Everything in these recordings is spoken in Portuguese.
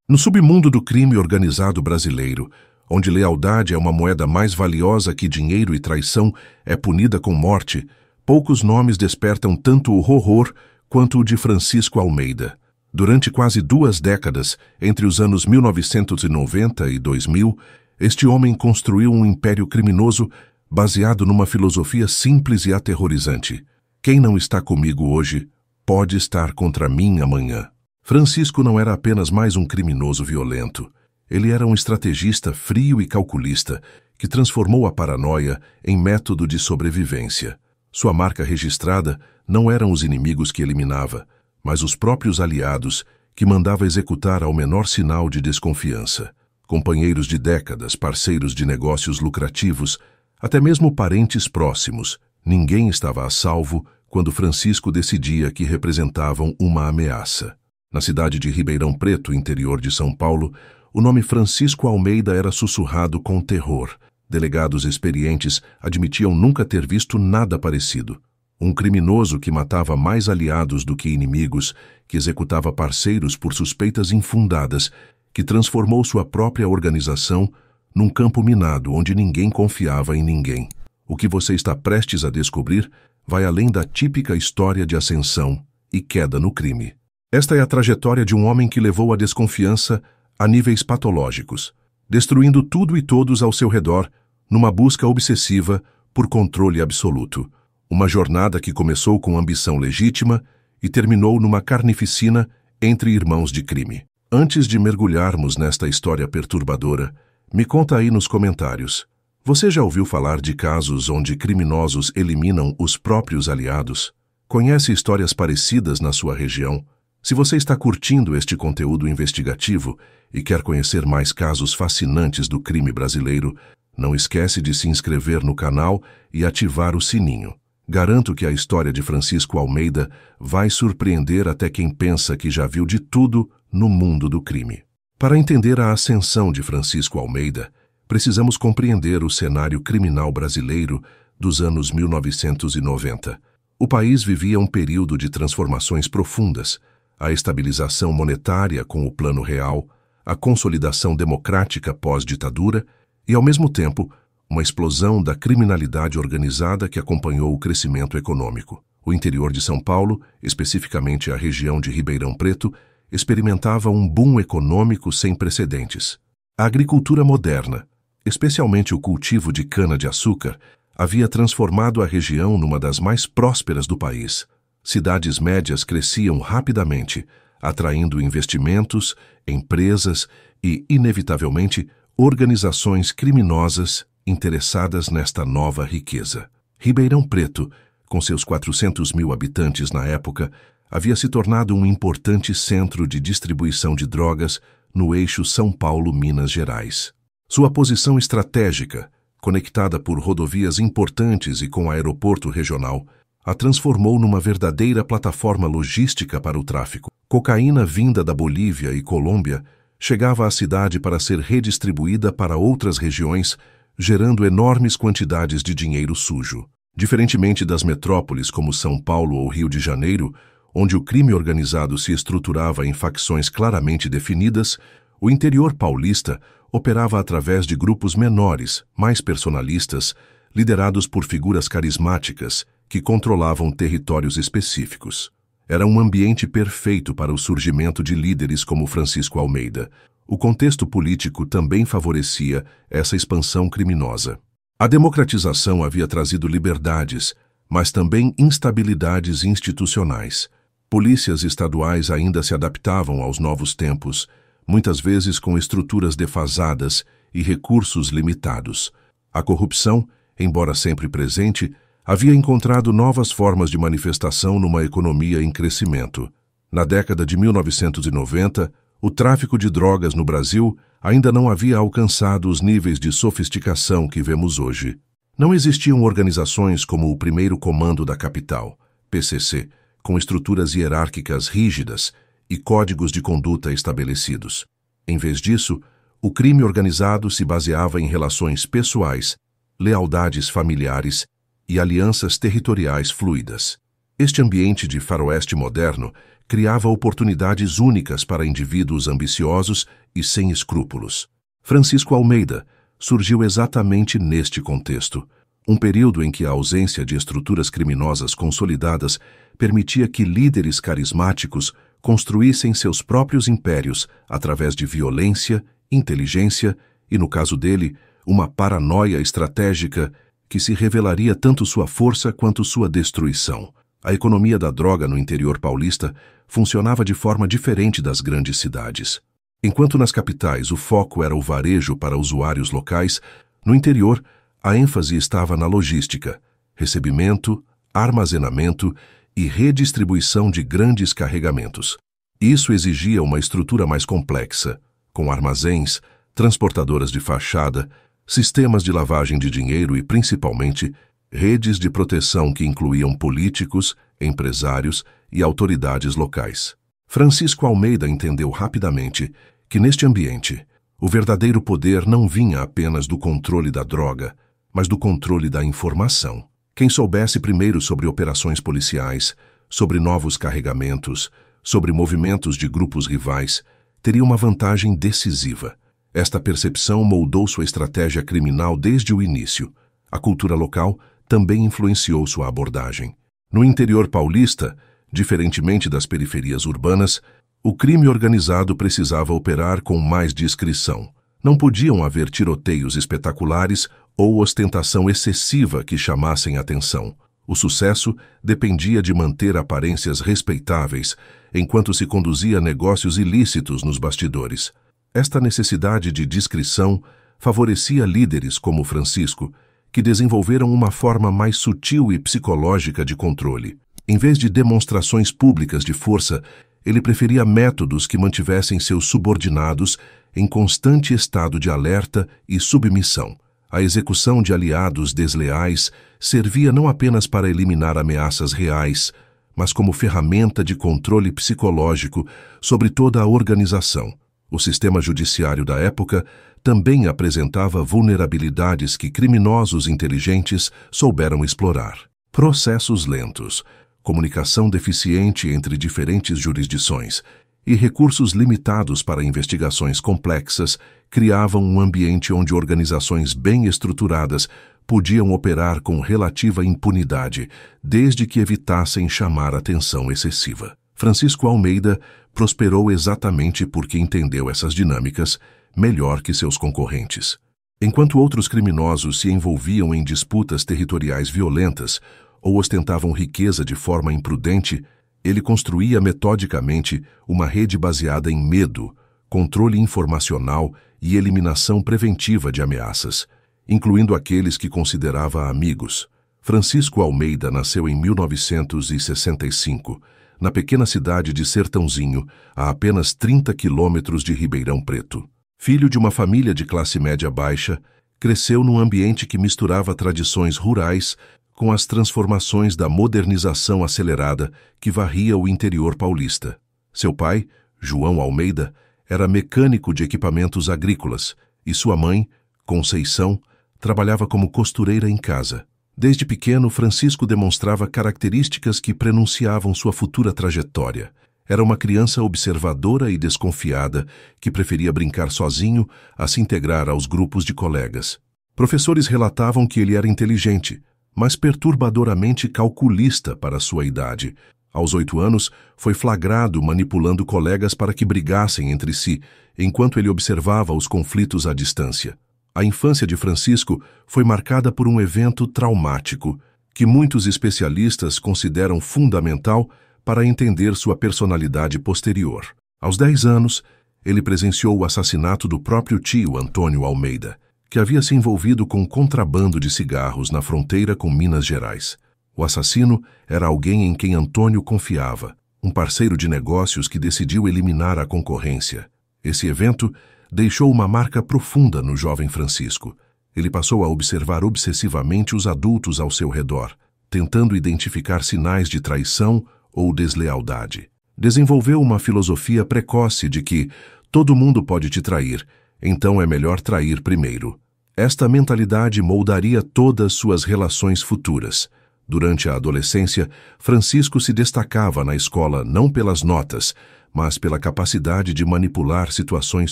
No submundo do crime organizado brasileiro, onde lealdade é uma moeda mais valiosa que dinheiro e traição é punida com morte, poucos nomes despertam tanto o horror quanto o de Francisco Almeida. Durante quase 2 décadas, entre os anos 1990 e 2000, este homem construiu um império criminoso baseado numa filosofia simples e aterrorizante. Quem não está comigo hoje, pode estar contra mim amanhã. Francisco não era apenas mais um criminoso violento. Ele era um estrategista frio e calculista que transformou a paranoia em método de sobrevivência. Sua marca registrada não eram os inimigos que eliminava, mas os próprios aliados que mandava executar ao menor sinal de desconfiança. Companheiros de décadas, parceiros de negócios lucrativos, até mesmo parentes próximos, ninguém estava a salvo quando Francisco decidia que representavam uma ameaça. Na cidade de Ribeirão Preto, interior de São Paulo, o nome Francisco Almeida era sussurrado com terror. Delegados experientes admitiam nunca ter visto nada parecido. Um criminoso que matava mais aliados do que inimigos, que executava parceiros por suspeitas infundadas, que transformou sua própria organização num campo minado onde ninguém confiava em ninguém. O que você está prestes a descobrir vai além da típica história de ascensão e queda no crime. Esta é a trajetória de um homem que levou a desconfiança a níveis patológicos, destruindo tudo e todos ao seu redor numa busca obsessiva por controle absoluto. Uma jornada que começou com ambição legítima e terminou numa carnificina entre irmãos de crime. Antes de mergulharmos nesta história perturbadora, me conta aí nos comentários. Você já ouviu falar de casos onde criminosos eliminam os próprios aliados? Conhece histórias parecidas na sua região? Se você está curtindo este conteúdo investigativo e quer conhecer mais casos fascinantes do crime brasileiro, não esquece de se inscrever no canal e ativar o sininho. Garanto que a história de Francisco Almeida vai surpreender até quem pensa que já viu de tudo no mundo do crime. Para entender a ascensão de Francisco Almeida, precisamos compreender o cenário criminal brasileiro dos anos 1990. O país vivia um período de transformações profundas, a estabilização monetária com o Plano Real, a consolidação democrática pós-ditadura e, ao mesmo tempo, uma explosão da criminalidade organizada que acompanhou o crescimento econômico. O interior de São Paulo, especificamente a região de Ribeirão Preto, experimentava um boom econômico sem precedentes. A agricultura moderna, especialmente o cultivo de cana-de-açúcar, havia transformado a região numa das mais prósperas do país. Cidades médias cresciam rapidamente, atraindo investimentos, empresas e, inevitavelmente, organizações criminosas interessadas nesta nova riqueza. Ribeirão Preto, com seus 400 mil habitantes na época, havia se tornado um importante centro de distribuição de drogas no eixo São Paulo-Minas Gerais. Sua posição estratégica, conectada por rodovias importantes e com aeroporto regional, a transformou numa verdadeira plataforma logística para o tráfico. Cocaína vinda da Bolívia e Colômbia chegava à cidade para ser redistribuída para outras regiões, gerando enormes quantidades de dinheiro sujo. Diferentemente das metrópoles como São Paulo ou Rio de Janeiro, onde o crime organizado se estruturava em facções claramente definidas, o interior paulista operava através de grupos menores, mais personalistas, liderados por figuras carismáticas que controlavam territórios específicos. Era um ambiente perfeito para o surgimento de líderes como Francisco Almeida. O contexto político também favorecia essa expansão criminosa. A democratização havia trazido liberdades, mas também instabilidades institucionais. Polícias estaduais ainda se adaptavam aos novos tempos, muitas vezes com estruturas defasadas e recursos limitados. A corrupção, embora sempre presente, havia encontrado novas formas de manifestação numa economia em crescimento. Na década de 1990, o tráfico de drogas no Brasil ainda não havia alcançado os níveis de sofisticação que vemos hoje. Não existiam organizações como o Primeiro Comando da Capital, PCC, com estruturas hierárquicas rígidas e códigos de conduta estabelecidos. Em vez disso, o crime organizado se baseava em relações pessoais, lealdades familiares e alianças territoriais fluidas. Este ambiente de faroeste moderno criava oportunidades únicas para indivíduos ambiciosos e sem escrúpulos. Francisco Almeida surgiu exatamente neste contexto, um período em que a ausência de estruturas criminosas consolidadas permitia que líderes carismáticos construíssem seus próprios impérios através de violência, inteligência e, no caso dele, uma paranoia estratégica que se revelaria tanto sua força quanto sua destruição. A economia da droga no interior paulista funcionava de forma diferente das grandes cidades. Enquanto nas capitais o foco era o varejo para usuários locais, no interior a ênfase estava na logística, recebimento, armazenamento e redistribuição de grandes carregamentos. Isso exigia uma estrutura mais complexa, com armazéns, transportadoras de fachada, sistemas de lavagem de dinheiro e, principalmente, redes de proteção que incluíam políticos, empresários e autoridades locais. Francisco Almeida entendeu rapidamente que, neste ambiente, o verdadeiro poder não vinha apenas do controle da droga, mas do controle da informação. Quem soubesse primeiro sobre operações policiais, sobre novos carregamentos, sobre movimentos de grupos rivais, teria uma vantagem decisiva. Esta percepção moldou sua estratégia criminal desde o início. A cultura local também influenciou sua abordagem. No interior paulista, diferentemente das periferias urbanas, o crime organizado precisava operar com mais discrição. Não podiam haver tiroteios espetaculares ou ostentação excessiva que chamassem atenção. O sucesso dependia de manter aparências respeitáveis, enquanto se conduzia negócios ilícitos nos bastidores. Esta necessidade de discrição favorecia líderes como Francisco, que desenvolveram uma forma mais sutil e psicológica de controle. Em vez de demonstrações públicas de força, ele preferia métodos que mantivessem seus subordinados em constante estado de alerta e submissão. A execução de aliados desleais servia não apenas para eliminar ameaças reais, mas como ferramenta de controle psicológico sobre toda a organização. O sistema judiciário da época também apresentava vulnerabilidades que criminosos inteligentes souberam explorar. Processos lentos, comunicação deficiente entre diferentes jurisdições e recursos limitados para investigações complexas criavam um ambiente onde organizações bem estruturadas podiam operar com relativa impunidade, desde que evitassem chamar atenção excessiva. Francisco Almeida prosperou exatamente porque entendeu essas dinâmicas melhor que seus concorrentes. Enquanto outros criminosos se envolviam em disputas territoriais violentas ou ostentavam riqueza de forma imprudente, ele construía metodicamente uma rede baseada em medo, controle informacional e eliminação preventiva de ameaças, incluindo aqueles que considerava amigos. Francisco Almeida nasceu em 1965, na pequena cidade de Sertãozinho, a apenas 30 quilômetros de Ribeirão Preto. Filho de uma família de classe média baixa, cresceu num ambiente que misturava tradições rurais com as transformações da modernização acelerada que varria o interior paulista. Seu pai, João Almeida, era mecânico de equipamentos agrícolas e sua mãe, Conceição, trabalhava como costureira em casa. Desde pequeno, Francisco demonstrava características que prenunciavam sua futura trajetória. Era uma criança observadora e desconfiada que preferia brincar sozinho a se integrar aos grupos de colegas. Professores relatavam que ele era inteligente, mas perturbadoramente calculista para sua idade. Aos 8 anos, foi flagrado manipulando colegas para que brigassem entre si, enquanto ele observava os conflitos à distância. A infância de Francisco foi marcada por um evento traumático, que muitos especialistas consideram fundamental para entender sua personalidade posterior. Aos 10 anos, ele presenciou o assassinato do próprio tio Antônio Almeida, que havia se envolvido com contrabando de cigarros na fronteira com Minas Gerais. O assassino era alguém em quem Antônio confiava, um parceiro de negócios que decidiu eliminar a concorrência. Esse evento deixou uma marca profunda no jovem Francisco. Ele passou a observar obsessivamente os adultos ao seu redor, tentando identificar sinais de traição ou deslealdade. Desenvolveu uma filosofia precoce de que todo mundo pode te trair, então é melhor trair primeiro. Esta mentalidade moldaria todas suas relações futuras. Durante a adolescência, Francisco se destacava na escola não pelas notas, mas pela capacidade de manipular situações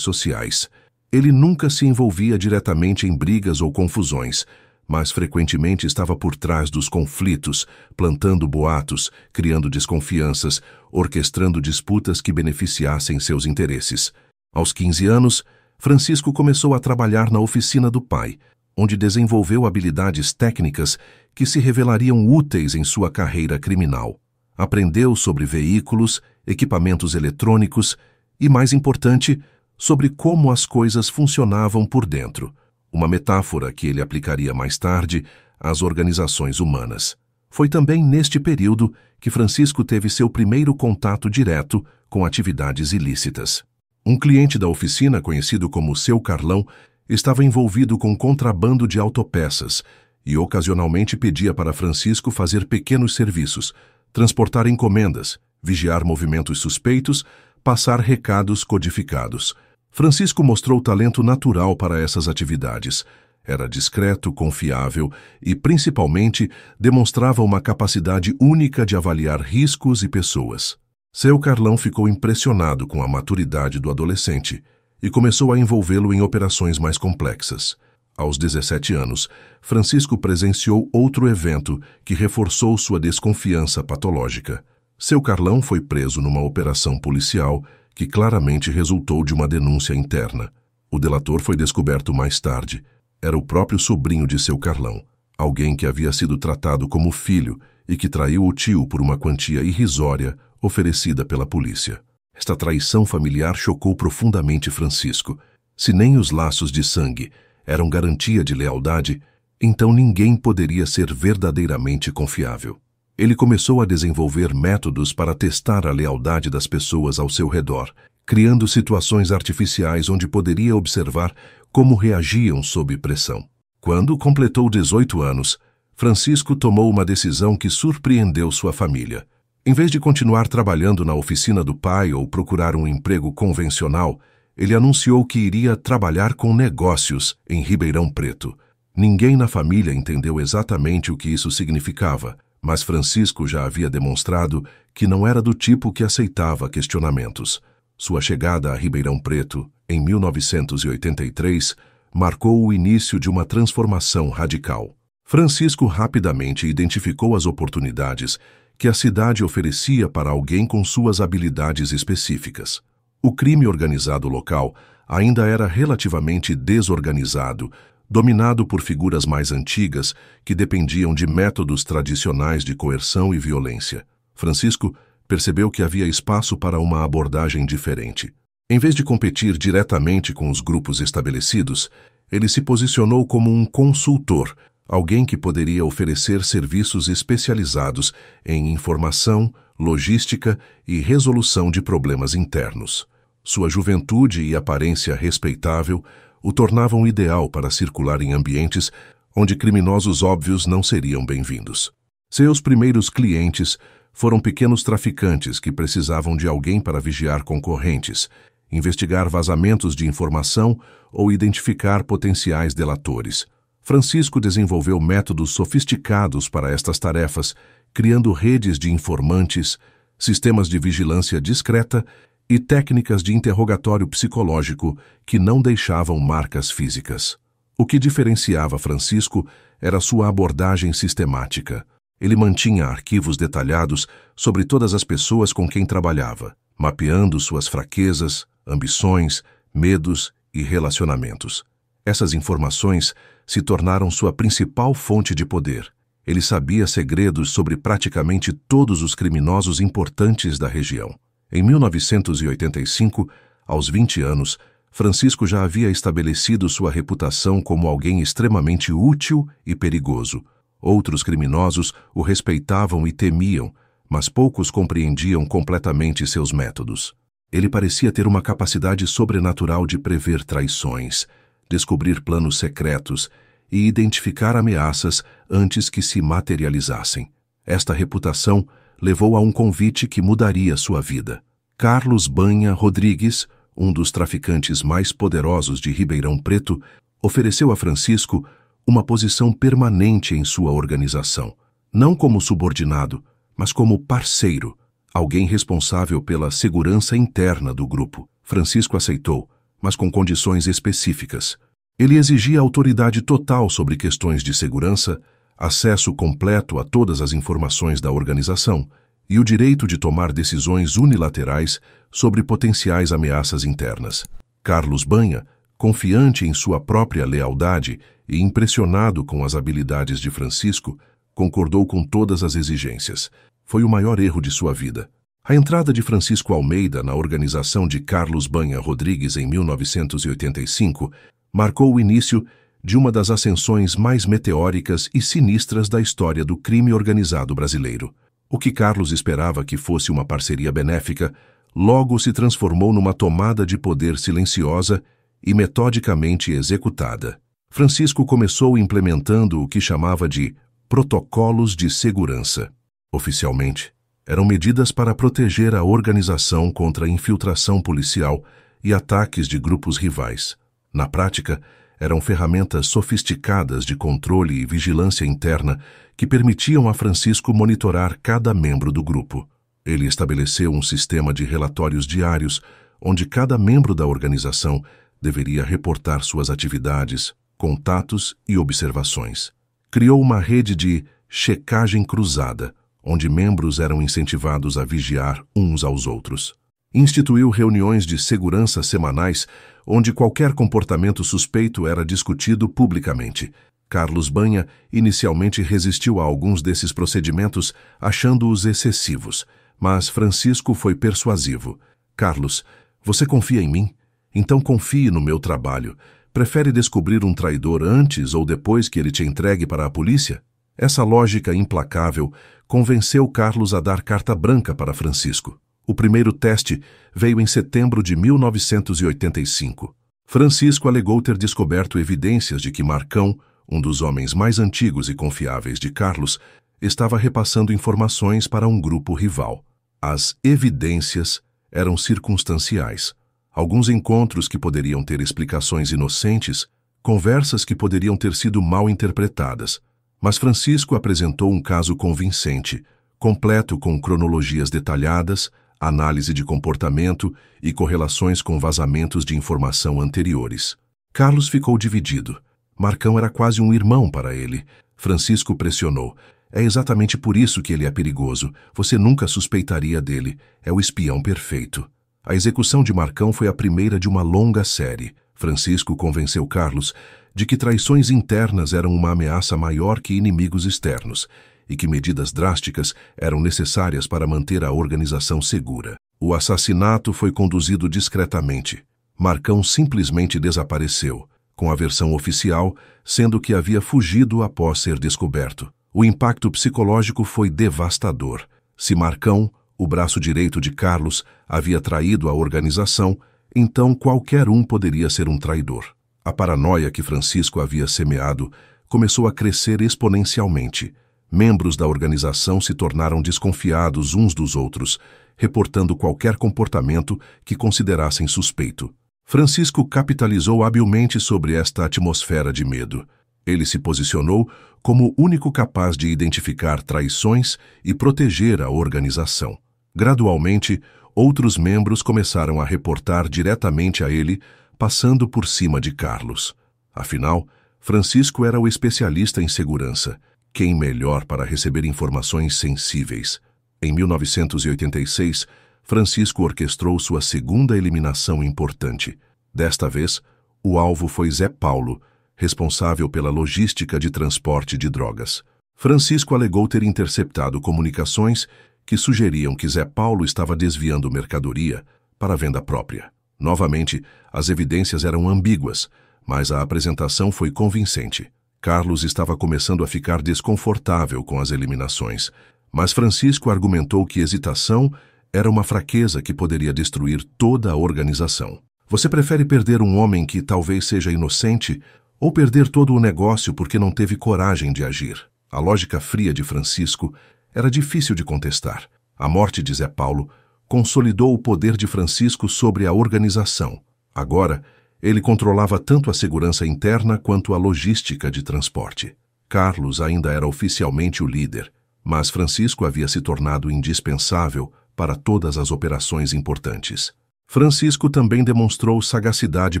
sociais. Ele nunca se envolvia diretamente em brigas ou confusões, mas frequentemente estava por trás dos conflitos, plantando boatos, criando desconfianças, orquestrando disputas que beneficiassem seus interesses. Aos 15 anos, Francisco começou a trabalhar na oficina do pai, onde desenvolveu habilidades técnicas que se revelariam úteis em sua carreira criminal. Aprendeu sobre veículos, equipamentos eletrônicos e, mais importante, sobre como as coisas funcionavam por dentro, uma metáfora que ele aplicaria mais tarde às organizações humanas. Foi também neste período que Francisco teve seu primeiro contato direto com atividades ilícitas. Um cliente da oficina, conhecido como Seu Carlão, estava envolvido com contrabando de autopeças e ocasionalmente pedia para Francisco fazer pequenos serviços, transportar encomendas, vigiar movimentos suspeitos, passar recados codificados. Francisco mostrou talento natural para essas atividades. Era discreto, confiável e, principalmente, demonstrava uma capacidade única de avaliar riscos e pessoas. Seu Carlão ficou impressionado com a maturidade do adolescente e começou a envolvê-lo em operações mais complexas. Aos 17 anos, Francisco presenciou outro evento que reforçou sua desconfiança patológica. Seu Carlão foi preso numa operação policial que claramente resultou de uma denúncia interna. O delator foi descoberto mais tarde. Era o próprio sobrinho de Seu Carlão, alguém que havia sido tratado como filho e que traiu o tio por uma quantia irrisória oferecida pela polícia. Esta traição familiar chocou profundamente Francisco. Se nem os laços de sangue eram garantia de lealdade, então ninguém poderia ser verdadeiramente confiável. Ele começou a desenvolver métodos para testar a lealdade das pessoas ao seu redor, criando situações artificiais onde poderia observar como reagiam sob pressão. Quando completou 18 anos, Francisco tomou uma decisão que surpreendeu sua família. Em vez de continuar trabalhando na oficina do pai ou procurar um emprego convencional, ele anunciou que iria trabalhar com negócios em Ribeirão Preto. Ninguém na família entendeu exatamente o que isso significava, mas Francisco já havia demonstrado que não era do tipo que aceitava questionamentos. Sua chegada a Ribeirão Preto, em 1983, marcou o início de uma transformação radical. Francisco rapidamente identificou as oportunidades que a cidade oferecia para alguém com suas habilidades específicas. O crime organizado local ainda era relativamente desorganizado, dominado por figuras mais antigas que dependiam de métodos tradicionais de coerção e violência. Francisco percebeu que havia espaço para uma abordagem diferente. Em vez de competir diretamente com os grupos estabelecidos, ele se posicionou como um consultor, alguém que poderia oferecer serviços especializados em informação, logística e resolução de problemas internos. Sua juventude e aparência respeitável o tornavam ideal para circular em ambientes onde criminosos óbvios não seriam bem-vindos. Seus primeiros clientes foram pequenos traficantes que precisavam de alguém para vigiar concorrentes, investigar vazamentos de informação ou identificar potenciais delatores. Francisco desenvolveu métodos sofisticados para estas tarefas, criando redes de informantes, sistemas de vigilância discreta e técnicas de interrogatório psicológico que não deixavam marcas físicas. O que diferenciava Francisco era sua abordagem sistemática. Ele mantinha arquivos detalhados sobre todas as pessoas com quem trabalhava, mapeando suas fraquezas, ambições, medos e relacionamentos. Essas informações se tornaram sua principal fonte de poder. Ele sabia segredos sobre praticamente todos os criminosos importantes da região. Em 1985, aos 20 anos, Francisco já havia estabelecido sua reputação como alguém extremamente útil e perigoso. Outros criminosos o respeitavam e temiam, mas poucos compreendiam completamente seus métodos. Ele parecia ter uma capacidade sobrenatural de prever traições, descobrir planos secretos e identificar ameaças antes que se materializassem. Esta reputação levou a um convite que mudaria sua vida. Carlos Banha Rodrigues, um dos traficantes mais poderosos de Ribeirão Preto, ofereceu a Francisco uma posição permanente em sua organização. não como subordinado, mas como parceiro, alguém responsável pela segurança interna do grupo. Francisco aceitou, mas com condições específicas. Ele exigia autoridade total sobre questões de segurança, acesso completo a todas as informações da organização e o direito de tomar decisões unilaterais sobre potenciais ameaças internas. Carlos Banha, confiante em sua própria lealdade e impressionado com as habilidades de Francisco, concordou com todas as exigências. Foi o maior erro de sua vida. A entrada de Francisco Almeida na organização de Carlos Banha Rodrigues em 1985 marcou o início de uma das ascensões mais meteóricas e sinistras da história do crime organizado brasileiro. O que Carlos esperava que fosse uma parceria benéfica, logo se transformou numa tomada de poder silenciosa e metodicamente executada. Francisco começou implementando o que chamava de protocolos de segurança. Oficialmente, eram medidas para proteger a organização contra infiltração policial e ataques de grupos rivais. Na prática, eram ferramentas sofisticadas de controle e vigilância interna que permitiam a Francisco monitorar cada membro do grupo. Ele estabeleceu um sistema de relatórios diários, onde cada membro da organização deveria reportar suas atividades, contatos e observações. Criou uma rede de checagem cruzada, onde membros eram incentivados a vigiar uns aos outros. Instituiu reuniões de segurança semanais, onde qualquer comportamento suspeito era discutido publicamente. Carlos Banha inicialmente resistiu a alguns desses procedimentos, achando-os excessivos, mas Francisco foi persuasivo. Carlos, você confia em mim? Então confie no meu trabalho. Prefere descobrir um traidor antes ou depois que ele te entregue para a polícia? Essa lógica implacável convenceu Carlos a dar carta branca para Francisco. O primeiro teste veio em setembro de 1985. Francisco alegou ter descoberto evidências de que Marcão, um dos homens mais antigos e confiáveis de Carlos, estava repassando informações para um grupo rival. As evidências eram circunstanciais. Alguns encontros que poderiam ter explicações inocentes, conversas que poderiam ter sido mal interpretadas. Mas Francisco apresentou um caso convincente, completo com cronologias detalhadas, análise de comportamento e correlações com vazamentos de informação anteriores. Carlos ficou dividido. Marcão era quase um irmão para ele. Francisco pressionou. É exatamente por isso que ele é perigoso. Você nunca suspeitaria dele. É o espião perfeito. A execução de Marcão foi a primeira de uma longa série. Francisco convenceu Carlos de que traições internas eram uma ameaça maior que inimigos externos e que medidas drásticas eram necessárias para manter a organização segura. O assassinato foi conduzido discretamente. Marcão simplesmente desapareceu, com a versão oficial sendo que havia fugido após ser descoberto. O impacto psicológico foi devastador. Se Marcão, o braço direito de Carlos, havia traído a organização, então qualquer um poderia ser um traidor. A paranoia que Francisco havia semeado começou a crescer exponencialmente. Membros da organização se tornaram desconfiados uns dos outros, reportando qualquer comportamento que considerassem suspeito. Francisco capitalizou habilmente sobre esta atmosfera de medo. Ele se posicionou como o único capaz de identificar traições e proteger a organização. Gradualmente, outros membros começaram a reportar diretamente a ele, passando por cima de Carlos. Afinal, Francisco era o especialista em segurança. Quem melhor para receber informações sensíveis? Em 1986, Francisco orquestrou sua segunda eliminação importante. Desta vez, o alvo foi Zé Paulo, responsável pela logística de transporte de drogas. Francisco alegou ter interceptado comunicações que sugeriam que Zé Paulo estava desviando mercadoria para venda própria. Novamente, as evidências eram ambíguas, mas a apresentação foi convincente. Carlos estava começando a ficar desconfortável com as eliminações, mas Francisco argumentou que hesitação era uma fraqueza que poderia destruir toda a organização. Você prefere perder um homem que talvez seja inocente ou perder todo o negócio porque não teve coragem de agir? A lógica fria de Francisco era difícil de contestar. A morte de Zé Paulo consolidou o poder de Francisco sobre a organização. Agora, ele controlava tanto a segurança interna quanto a logística de transporte. Carlos ainda era oficialmente o líder, mas Francisco havia se tornado indispensável para todas as operações importantes. Francisco também demonstrou sagacidade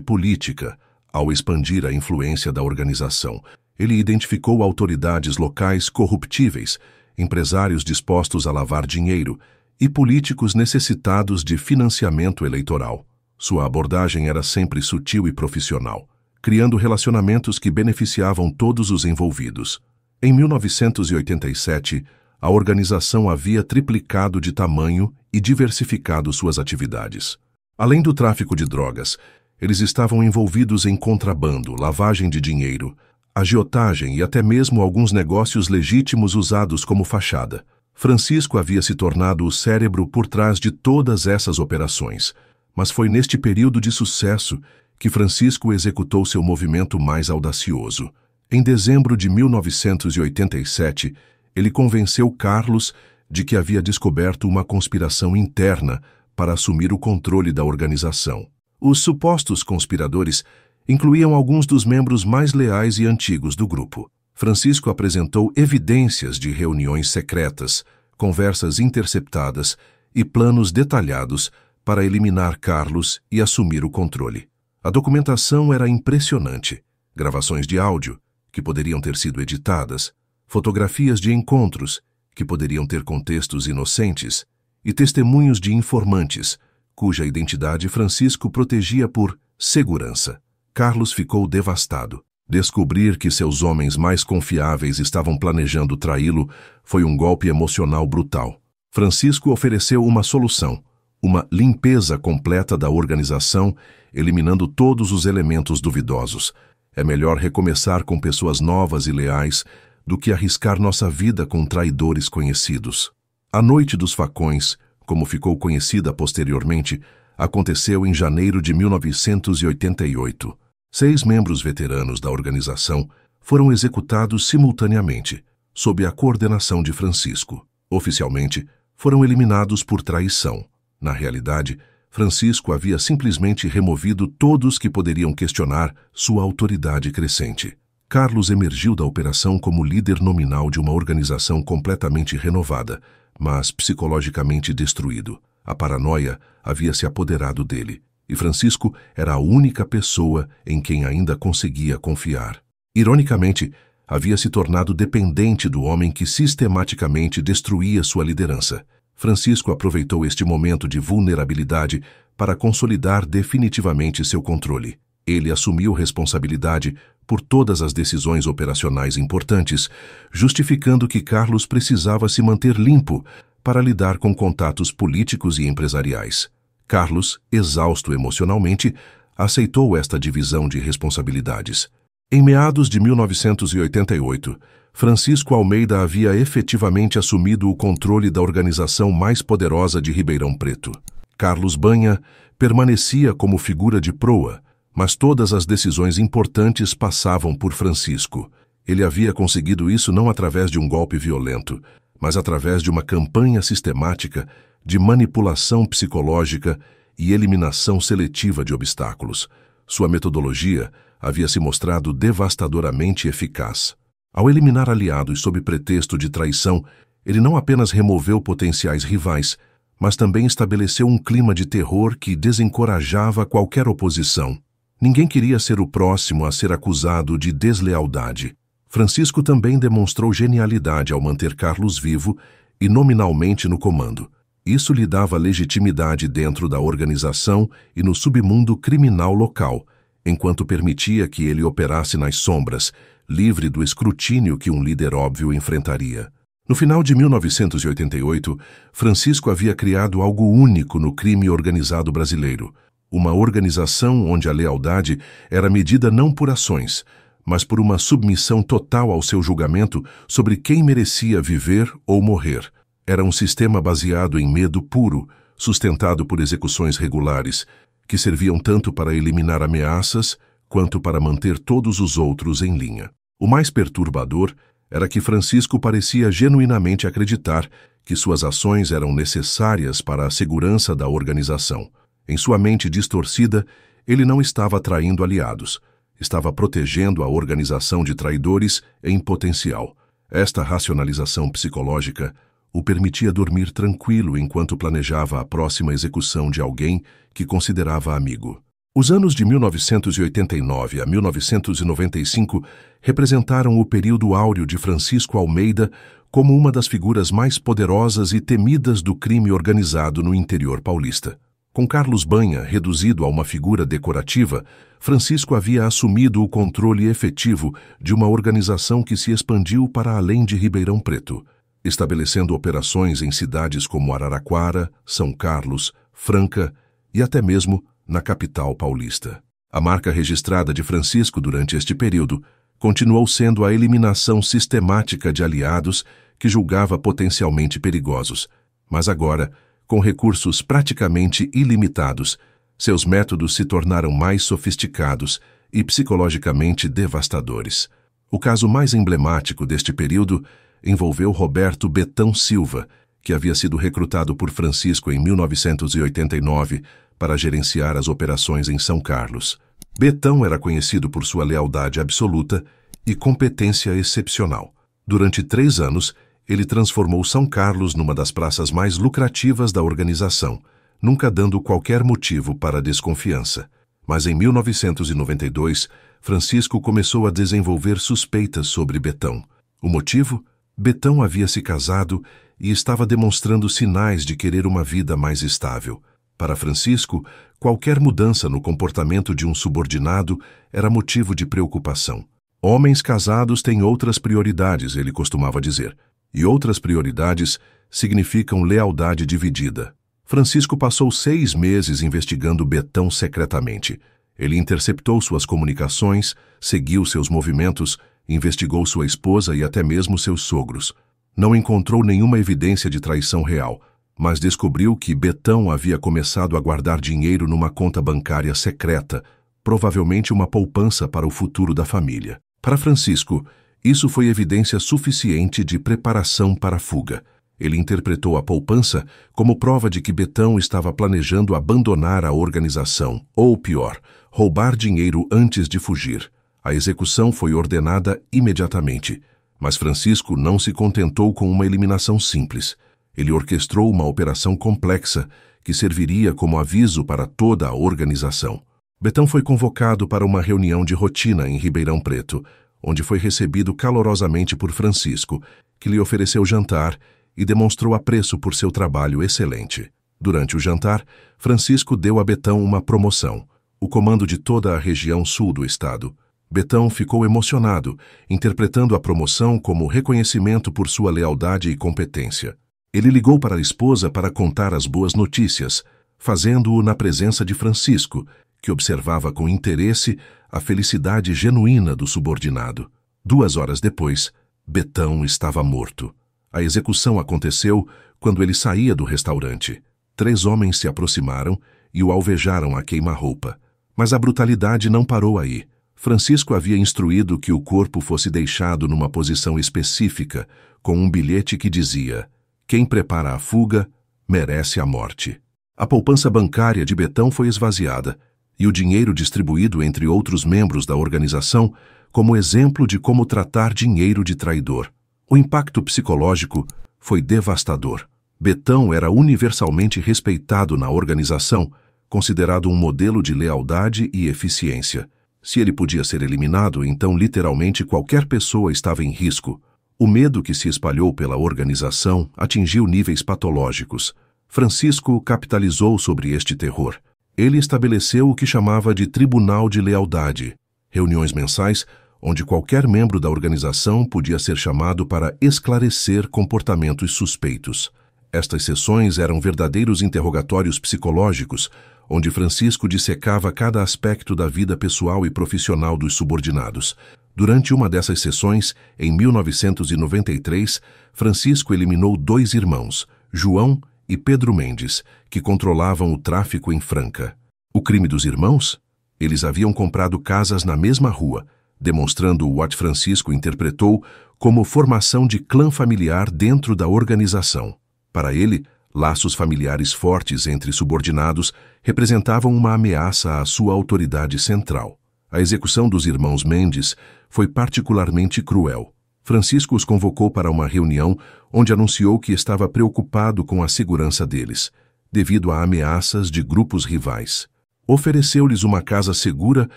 política ao expandir a influência da organização. Ele identificou autoridades locais corruptíveis, empresários dispostos a lavar dinheiro e políticos necessitados de financiamento eleitoral. Sua abordagem era sempre sutil e profissional, criando relacionamentos que beneficiavam todos os envolvidos. Em 1987, a organização havia triplicado de tamanho e diversificado suas atividades. Além do tráfico de drogas, eles estavam envolvidos em contrabando, lavagem de dinheiro, agiotagem e até mesmo alguns negócios legítimos usados como fachada. Francisco havia se tornado o cérebro por trás de todas essas operações, mas foi neste período de sucesso que Francisco executou seu movimento mais audacioso. Em dezembro de 1987, ele convenceu Carlos de que havia descoberto uma conspiração interna para assumir o controle da organização. Os supostos conspiradores incluíam alguns dos membros mais leais e antigos do grupo. Francisco apresentou evidências de reuniões secretas, conversas interceptadas e planos detalhados para eliminar Carlos e assumir o controle. A documentação era impressionante. Gravações de áudio, que poderiam ter sido editadas, fotografias de encontros, que poderiam ter contextos inocentes, e testemunhos de informantes, cuja identidade Francisco protegia por segurança. Carlos ficou devastado. Descobrir que seus homens mais confiáveis estavam planejando traí-lo foi um golpe emocional brutal. Francisco ofereceu uma solução, uma limpeza completa da organização, eliminando todos os elementos duvidosos. É melhor recomeçar com pessoas novas e leais do que arriscar nossa vida com traidores conhecidos. A Noite dos Facões, como ficou conhecida posteriormente, aconteceu em janeiro de 1988. 6 membros veteranos da organização foram executados simultaneamente, sob a coordenação de Francisco. Oficialmente, foram eliminados por traição. Na realidade, Francisco havia simplesmente removido todos que poderiam questionar sua autoridade crescente. Carlos emergiu da operação como líder nominal de uma organização completamente renovada, mas psicologicamente destruído. A paranoia havia se apoderado dele, e Francisco era a única pessoa em quem ainda conseguia confiar. Ironicamente, havia se tornado dependente do homem que sistematicamente destruía sua liderança. Francisco aproveitou este momento de vulnerabilidade para consolidar definitivamente seu controle. Ele assumiu responsabilidade por todas as decisões operacionais importantes, justificando que Carlos precisava se manter limpo para lidar com contatos políticos e empresariais. Carlos, exausto emocionalmente, aceitou esta divisão de responsabilidades. Em meados de 1988, Francisco Almeida havia efetivamente assumido o controle da organização mais poderosa de Ribeirão Preto. Carlos Banha permanecia como figura de proa, mas todas as decisões importantes passavam por Francisco. Ele havia conseguido isso não através de um golpe violento, mas através de uma campanha sistemática de manipulação psicológica e eliminação seletiva de obstáculos. Sua metodologia havia se mostrado devastadoramente eficaz. Ao eliminar aliados sob pretexto de traição, ele não apenas removeu potenciais rivais, mas também estabeleceu um clima de terror que desencorajava qualquer oposição. Ninguém queria ser o próximo a ser acusado de deslealdade. Francisco também demonstrou genialidade ao manter Carlos vivo e nominalmente no comando. Isso lhe dava legitimidade dentro da organização e no submundo criminal local, enquanto permitia que ele operasse nas sombras, livre do escrutínio que um líder óbvio enfrentaria. No final de 1988, Francisco havia criado algo único no crime organizado brasileiro, uma organização onde a lealdade era medida não por ações, mas por uma submissão total ao seu julgamento sobre quem merecia viver ou morrer. Era um sistema baseado em medo puro, sustentado por execuções regulares, que serviam tanto para eliminar ameaças quanto para manter todos os outros em linha. O mais perturbador era que Francisco parecia genuinamente acreditar que suas ações eram necessárias para a segurança da organização. Em sua mente distorcida, ele não estava traindo aliados, estava protegendo a organização de traidores em potencial. Esta racionalização psicológica o permitia dormir tranquilo enquanto planejava a próxima execução de alguém que considerava amigo. Os anos de 1989 a 1995 representaram o período áureo de Francisco Almeida como uma das figuras mais poderosas e temidas do crime organizado no interior paulista. Com Carlos Banha reduzido a uma figura decorativa, Francisco havia assumido o controle efetivo de uma organização que se expandiu para além de Ribeirão Preto, estabelecendo operações em cidades como Araraquara, São Carlos, Franca e até mesmo na capital paulista. A marca registrada de Francisco durante este período continuou sendo a eliminação sistemática de aliados que julgava potencialmente perigosos, mas agora, com recursos praticamente ilimitados, seus métodos se tornaram mais sofisticados e psicologicamente devastadores. O caso mais emblemático deste período envolveu Roberto Betão Silva, que havia sido recrutado por Francisco em 1989 para gerenciar as operações em São Carlos. Betão era conhecido por sua lealdade absoluta e competência excepcional. Durante 3 anos, ele transformou São Carlos numa das praças mais lucrativas da organização, nunca dando qualquer motivo para desconfiança. Mas em 1992, Francisco começou a desenvolver suspeitas sobre Betão. O motivo? Betão havia se casado e estava demonstrando sinais de querer uma vida mais estável. Para Francisco, qualquer mudança no comportamento de um subordinado era motivo de preocupação. Homens casados têm outras prioridades, ele costumava dizer, e outras prioridades significam lealdade dividida. Francisco passou 6 meses investigando Betão secretamente. Ele interceptou suas comunicações, seguiu seus movimentos, investigou sua esposa e até mesmo seus sogros. Não encontrou nenhuma evidência de traição real, mas descobriu que Betão havia começado a guardar dinheiro numa conta bancária secreta, provavelmente uma poupança para o futuro da família. Para Francisco, isso foi evidência suficiente de preparação para a fuga. Ele interpretou a poupança como prova de que Betão estava planejando abandonar a organização, ou pior, roubar dinheiro antes de fugir. A execução foi ordenada imediatamente, mas Francisco não se contentou com uma eliminação simples. Ele orquestrou uma operação complexa que serviria como aviso para toda a organização. Betão foi convocado para uma reunião de rotina em Ribeirão Preto, onde foi recebido calorosamente por Francisco, que lhe ofereceu jantar e demonstrou apreço por seu trabalho excelente. Durante o jantar, Francisco deu a Betão uma promoção, o comando de toda a região sul do estado. Betão ficou emocionado, interpretando a promoção como reconhecimento por sua lealdade e competência. Ele ligou para a esposa para contar as boas notícias, fazendo-o na presença de Francisco, que observava com interesse a felicidade genuína do subordinado. 2 horas depois, Betão estava morto. A execução aconteceu quando ele saía do restaurante. 3 homens se aproximaram e o alvejaram a queima-roupa. Mas a brutalidade não parou aí. Francisco havia instruído que o corpo fosse deixado numa posição específica, com um bilhete que dizia: "Quem prepara a fuga, merece a morte." A poupança bancária de Betão foi esvaziada, e o dinheiro distribuído entre outros membros da organização como exemplo de como tratar dinheiro de traidor. O impacto psicológico foi devastador. Betão era universalmente respeitado na organização, considerado um modelo de lealdade e eficiência. Se ele podia ser eliminado, então literalmente qualquer pessoa estava em risco. O medo que se espalhou pela organização atingiu níveis patológicos. Francisco capitalizou sobre este terror. Ele estabeleceu o que chamava de Tribunal de Lealdade, reuniões mensais onde qualquer membro da organização podia ser chamado para esclarecer comportamentos suspeitos. Estas sessões eram verdadeiros interrogatórios psicológicos, onde Francisco dissecava cada aspecto da vida pessoal e profissional dos subordinados. Durante uma dessas sessões, em 1993, Francisco eliminou 2 irmãos, João e Pedro Mendes, que controlavam o tráfico em Franca. O crime dos irmãos? Eles haviam comprado casas na mesma rua, demonstrando o que Francisco interpretou como formação de clã familiar dentro da organização. Para ele, laços familiares fortes entre subordinados representavam uma ameaça à sua autoridade central. A execução dos irmãos Mendes foi particularmente cruel. Francisco os convocou para uma reunião onde anunciou que estava preocupado com a segurança deles, devido a ameaças de grupos rivais. Ofereceu-lhes uma casa segura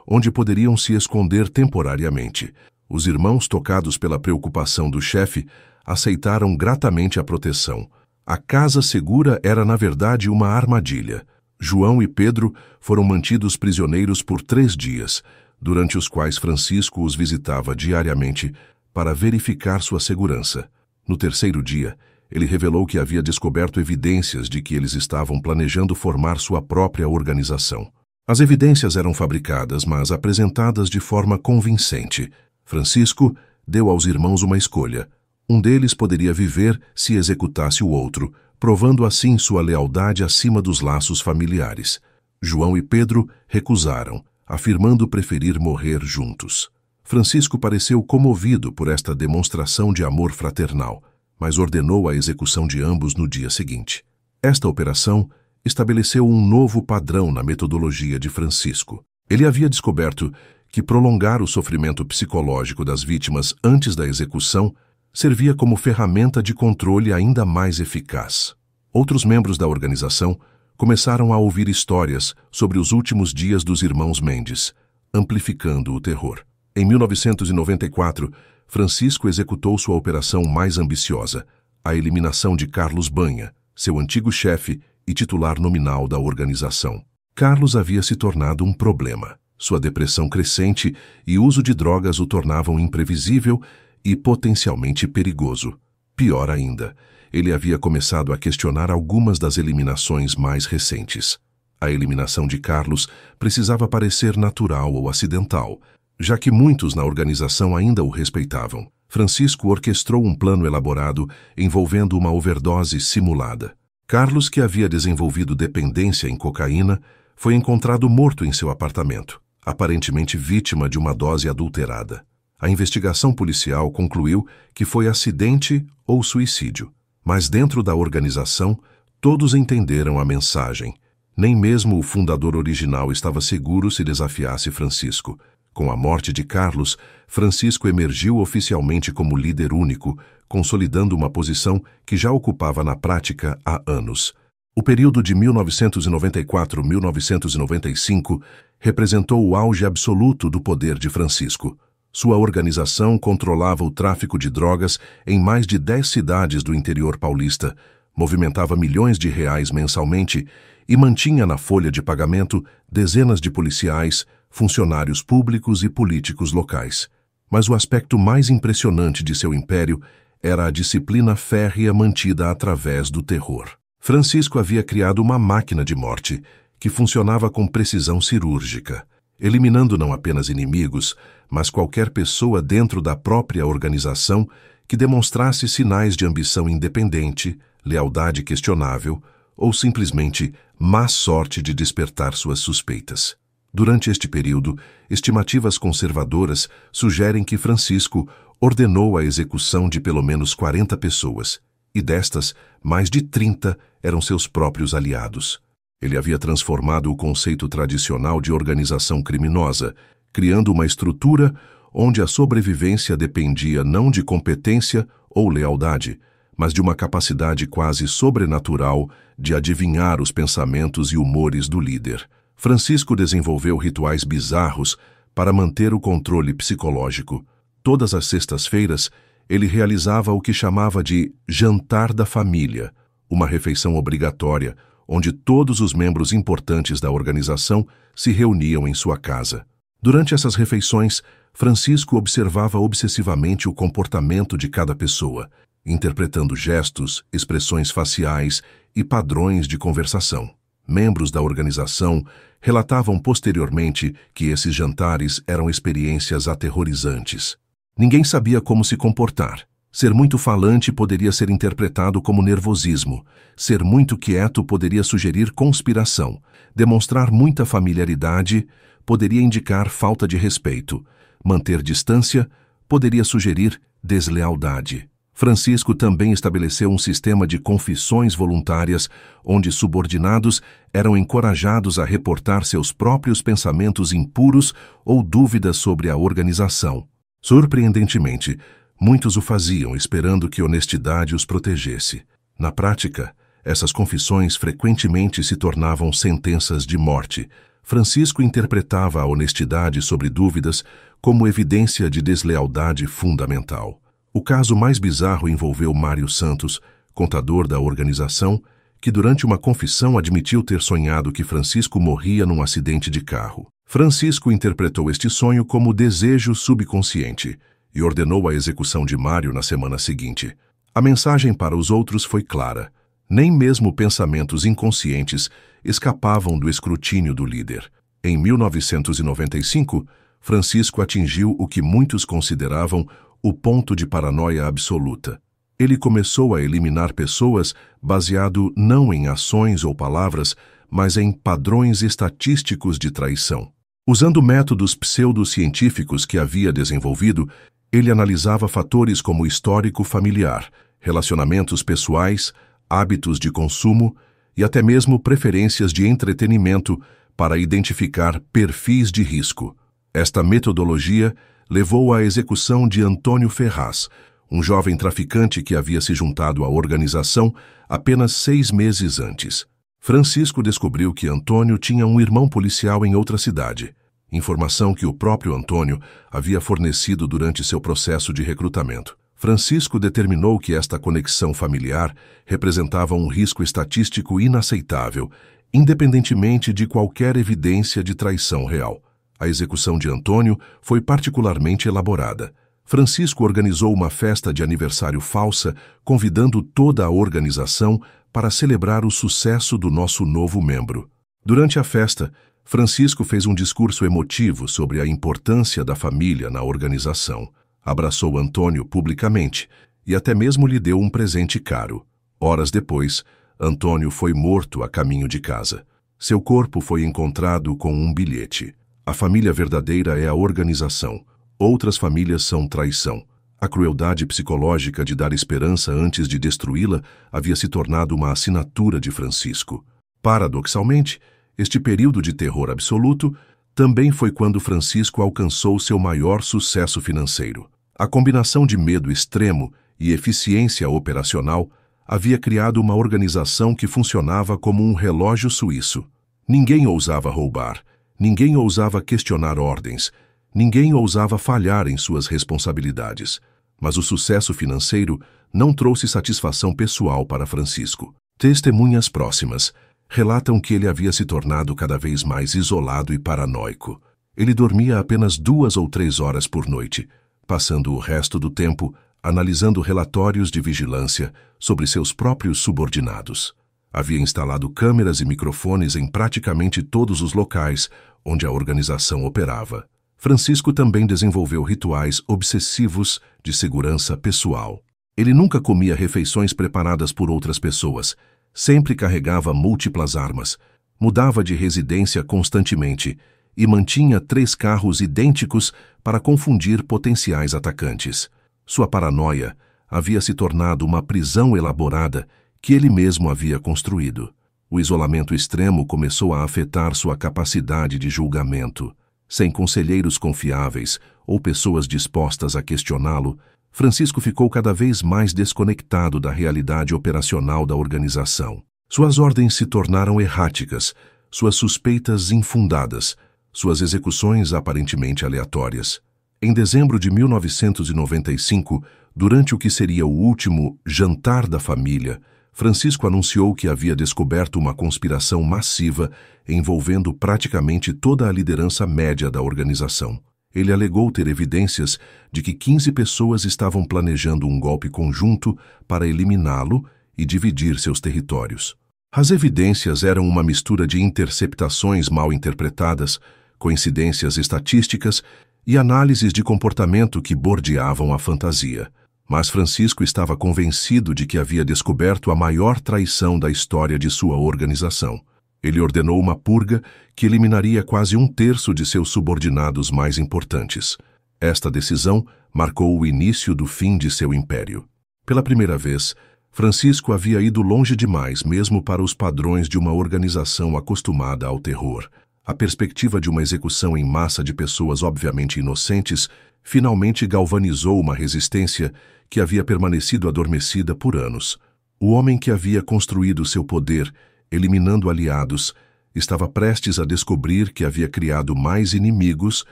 onde poderiam se esconder temporariamente. Os irmãos, tocados pela preocupação do chefe, aceitaram gratamente a proteção. A casa segura era, na verdade, uma armadilha. João e Pedro foram mantidos prisioneiros por 3 dias, durante os quais Francisco os visitava diariamente para verificar sua segurança. No 3º dia, ele revelou que havia descoberto evidências de que eles estavam planejando formar sua própria organização. As evidências eram fabricadas, mas apresentadas de forma convincente. Francisco deu aos irmãos uma escolha. Um deles poderia viver se executasse o outro, provando assim sua lealdade acima dos laços familiares. João e Pedro recusaram, afirmando preferir morrer juntos. Francisco pareceu comovido por esta demonstração de amor fraternal, mas ordenou a execução de ambos no dia seguinte. Esta operação estabeleceu um novo padrão na metodologia de Francisco. Ele havia descoberto que prolongar o sofrimento psicológico das vítimas antes da execução servia como ferramenta de controle ainda mais eficaz. Outros membros da organização começaram a ouvir histórias sobre os últimos dias dos irmãos Mendes, amplificando o terror. Em 1994, Francisco executou sua operação mais ambiciosa, a eliminação de Carlos Banha, seu antigo chefe e titular nominal da organização. Carlos havia se tornado um problema. Sua depressão crescente e uso de drogas o tornavam imprevisível e potencialmente perigoso. Pior ainda, ele havia começado a questionar algumas das eliminações mais recentes. A eliminação de Carlos precisava parecer natural ou acidental, já que muitos na organização ainda o respeitavam. Francisco orquestrou um plano elaborado envolvendo uma overdose simulada. Carlos, que havia desenvolvido dependência em cocaína, foi encontrado morto em seu apartamento, aparentemente vítima de uma dose adulterada. A investigação policial concluiu que foi acidente ou suicídio, mas dentro da organização, todos entenderam a mensagem. Nem mesmo o fundador original estava seguro se desafiasse Francisco. Com a morte de Carlos, Francisco emergiu oficialmente como líder único, consolidando uma posição que já ocupava na prática há anos. O período de 1994-1995 representou o auge absoluto do poder de Francisco. Sua organização controlava o tráfico de drogas em mais de 10 cidades do interior paulista, movimentava milhões de reais mensalmente e mantinha na folha de pagamento dezenas de policiais, funcionários públicos e políticos locais. Mas o aspecto mais impressionante de seu império era a disciplina férrea mantida através do terror. Francisco havia criado uma máquina de morte que funcionava com precisão cirúrgica, eliminando não apenas inimigos, mas qualquer pessoa dentro da própria organização que demonstrasse sinais de ambição independente, lealdade questionável ou simplesmente má sorte de despertar suas suspeitas. Durante este período, estimativas conservadoras sugerem que Francisco ordenou a execução de pelo menos 40 pessoas, e destas, mais de 30 eram seus próprios aliados. Ele havia transformado o conceito tradicional de organização criminosa, criando uma estrutura onde a sobrevivência dependia não de competência ou lealdade, mas de uma capacidade quase sobrenatural de adivinhar os pensamentos e humores do líder. Francisco desenvolveu rituais bizarros para manter o controle psicológico. Todas as sextas-feiras, ele realizava o que chamava de jantar da família, uma refeição obrigatória, onde todos os membros importantes da organização se reuniam em sua casa. Durante essas refeições, Francisco observava obsessivamente o comportamento de cada pessoa, interpretando gestos, expressões faciais e padrões de conversação. Membros da organização relatavam posteriormente que esses jantares eram experiências aterrorizantes. Ninguém sabia como se comportar. Ser muito falante poderia ser interpretado como nervosismo. Ser muito quieto poderia sugerir conspiração. Demonstrar muita familiaridade poderia indicar falta de respeito. Manter distância poderia sugerir deslealdade. Francisco também estabeleceu um sistema de confissões voluntárias, onde subordinados eram encorajados a reportar seus próprios pensamentos impuros ou dúvidas sobre a organização. Surpreendentemente, Muitos o faziam esperando que honestidade os protegesse. Na prática, essas confissões frequentemente se tornavam sentenças de morte. Francisco interpretava a honestidade sobre dúvidas como evidência de deslealdade fundamental. O caso mais bizarro envolveu Mário Santos, contador da organização, que durante uma confissão admitiu ter sonhado que Francisco morria num acidente de carro. Francisco interpretou este sonho como desejo subconsciente e ordenou a execução de Mário na semana seguinte. A mensagem para os outros foi clara. Nem mesmo pensamentos inconscientes escapavam do escrutínio do líder. Em 1995, Francisco atingiu o que muitos consideravam o ponto de paranoia absoluta. Ele começou a eliminar pessoas baseado não em ações ou palavras, mas em padrões estatísticos de traição. Usando métodos pseudocientíficos que havia desenvolvido, ele analisava fatores como histórico familiar, relacionamentos pessoais, hábitos de consumo e até mesmo preferências de entretenimento para identificar perfis de risco. Esta metodologia levou à execução de Antônio Ferraz, um jovem traficante que havia se juntado à organização apenas 6 meses antes. Francisco descobriu que Antônio tinha um irmão policial em outra cidade, informação que o próprio Antônio havia fornecido durante seu processo de recrutamento. Francisco determinou que esta conexão familiar representava um risco estatístico inaceitável, independentemente de qualquer evidência de traição real. A execução de Antônio foi particularmente elaborada. Francisco organizou uma festa de aniversário falsa, convidando toda a organização para celebrar o sucesso do nosso novo membro. Durante a festa, Francisco fez um discurso emotivo sobre a importância da família na organização. Abraçou Antônio publicamente e até mesmo lhe deu um presente caro. Horas depois, Antônio foi morto a caminho de casa. Seu corpo foi encontrado com um bilhete. A família verdadeira é a organização. Outras famílias são traição. A crueldade psicológica de dar esperança antes de destruí-la havia se tornado uma assinatura de Francisco. Paradoxalmente, este período de terror absoluto também foi quando Francisco alcançou seu maior sucesso financeiro. A combinação de medo extremo e eficiência operacional havia criado uma organização que funcionava como um relógio suíço. Ninguém ousava roubar, ninguém ousava questionar ordens, ninguém ousava falhar em suas responsabilidades. Mas o sucesso financeiro não trouxe satisfação pessoal para Francisco. Testemunhas próximas relatam que ele havia se tornado cada vez mais isolado e paranoico. Ele dormia apenas 2 ou 3 horas por noite, passando o resto do tempo analisando relatórios de vigilância sobre seus próprios subordinados. Havia instalado câmeras e microfones em praticamente todos os locais onde a organização operava. Francisco também desenvolveu rituais obsessivos de segurança pessoal. Ele nunca comia refeições preparadas por outras pessoas, sempre carregava múltiplas armas, mudava de residência constantemente e mantinha 3 carros idênticos para confundir potenciais atacantes. Sua paranoia havia se tornado uma prisão elaborada que ele mesmo havia construído. O isolamento extremo começou a afetar sua capacidade de julgamento. Sem conselheiros confiáveis ou pessoas dispostas a questioná-lo, Francisco ficou cada vez mais desconectado da realidade operacional da organização. Suas ordens se tornaram erráticas, suas suspeitas infundadas, suas execuções aparentemente aleatórias. Em dezembro de 1995, durante o que seria o último jantar da família, Francisco anunciou que havia descoberto uma conspiração massiva envolvendo praticamente toda a liderança média da organização. Ele alegou ter evidências de que 15 pessoas estavam planejando um golpe conjunto para eliminá-lo e dividir seus territórios. As evidências eram uma mistura de interceptações mal interpretadas, coincidências estatísticas e análises de comportamento que bordeavam a fantasia. Mas Francisco estava convencido de que havia descoberto a maior traição da história de sua organização. Ele ordenou uma purga que eliminaria quase 1/3 de seus subordinados mais importantes. Esta decisão marcou o início do fim de seu império. Pela primeira vez, Francisco havia ido longe demais mesmo para os padrões de uma organização acostumada ao terror. A perspectiva de uma execução em massa de pessoas obviamente inocentes finalmente galvanizou uma resistência que havia permanecido adormecida por anos. O homem que havia construído seu poder, eliminando aliados, estava prestes a descobrir que havia criado mais inimigos